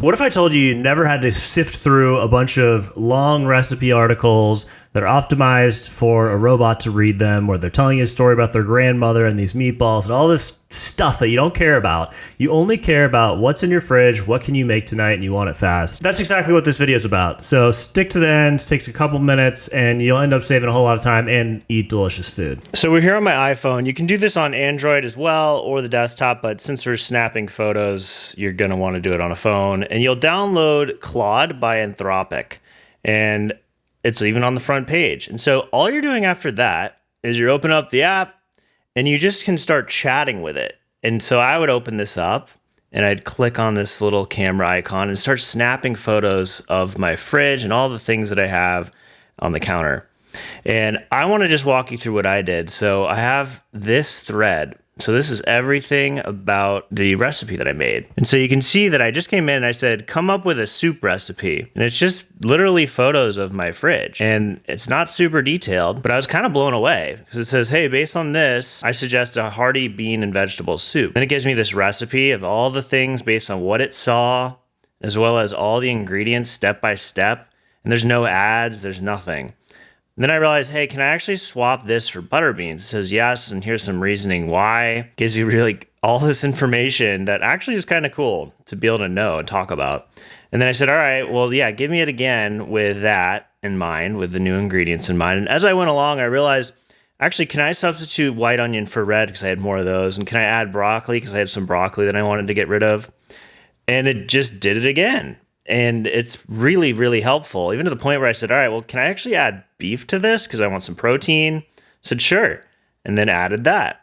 What if I told you never had to sift through a bunch of long recipe articles that are optimized for a robot to read them, where they're telling you a story about their grandmother and these meatballs and all this stuff that you don't care about. You only care about what's in your fridge, what can you make tonight, and you want it fast. That's exactly what this video is about. So stick to the end, it takes a couple minutes, and you'll end up saving a whole lot of time and eat delicious food. So we're here on my iPhone. You can do this on Android as well, or the desktop, but since we're snapping photos, you're gonna wanna do it on a phone. And you'll download Claude by Anthropic. And it's even on the front page. And so all you're doing after that is you open up the app and you just can start chatting with it. And so I would open this up and I'd click on this little camera icon and start snapping photos of my fridge and all the things that I have on the counter. And I want to just walk you through what I did. So I have this thread. So this is everything about the recipe that I made. And so you can see that I just came in and I said, come up with a soup recipe. And it's just literally photos of my fridge. And it's not super detailed, but I was kind of blown away because it says, hey, based on this, I suggest a hearty bean and vegetable soup. Then it gives me this recipe of all the things based on what it saw, as well as all the ingredients step by step. And there's no ads, there's nothing. And then I realized, hey, can I actually swap this for butter beans? It says yes, and here's some reasoning why. Gives you really all this information that actually is kind of cool to be able to know and talk about. And then I said, all right, well, yeah, give me it again with that in mind, with the new ingredients in mind. And as I went along, I realized, actually, can I substitute white onion for red because I had more of those? And can I add broccoli because I had some broccoli that I wanted to get rid of? And it just did it again. And it's really, really helpful, even to the point where I said, all right, well, can I actually add beef to this because I want some protein? I said, sure. And then added that.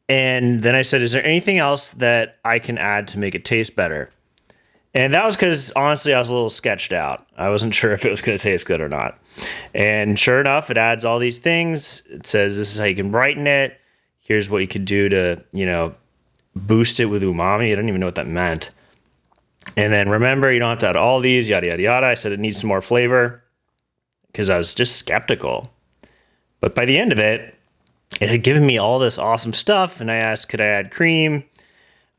And then I said, is there anything else that I can add to make it taste better? And that was because, honestly, I was a little sketched out. I wasn't sure if it was going to taste good or not. And sure enough, it adds all these things. It says, this is how you can brighten it. Here's what you could do to, boost it with umami. I don't even know what that meant. And then remember, you don't have to add all these, yada, yada, yada. I said it needs some more flavor because I was just skeptical. But by the end of it, it had given me all this awesome stuff. And I asked, could I add cream?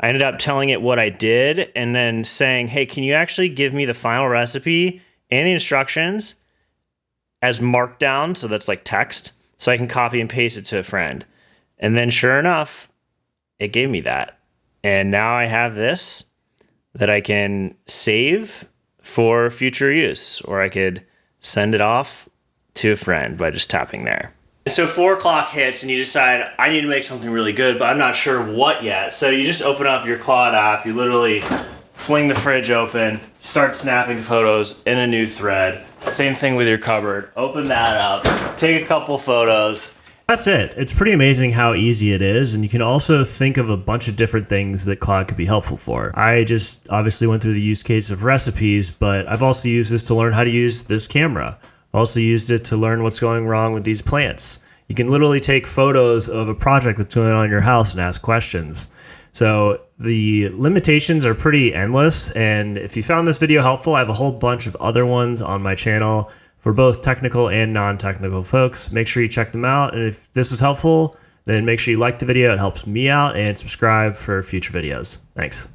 I ended up telling it what I did and then saying, hey, can you actually give me the final recipe and the instructions as markdown? So that's like text, so I can copy and paste it to a friend. And then sure enough, it gave me that. And now I have this that I can save for future use, or I could send it off to a friend by just tapping there. So 4 o'clock hits and you decide, I need to make something really good, but I'm not sure what yet. So you just open up your Claude app, you literally fling the fridge open, start snapping photos in a new thread. Same thing with your cupboard. Open that up, take a couple photos. That's it. It's pretty amazing how easy it is, and you can also think of a bunch of different things that Claude could be helpful for. I just obviously went through the use case of recipes, but I've also used this to learn how to use this camera. I've also used it to learn what's going wrong with these plants. You can literally take photos of a project that's going on in your house and ask questions. So the limitations are pretty endless, and if you found this video helpful, I have a whole bunch of other ones on my channel for both technical and non-technical folks. Make sure you check them out. And if this was helpful, then make sure you like the video. It helps me out, and subscribe for future videos. Thanks.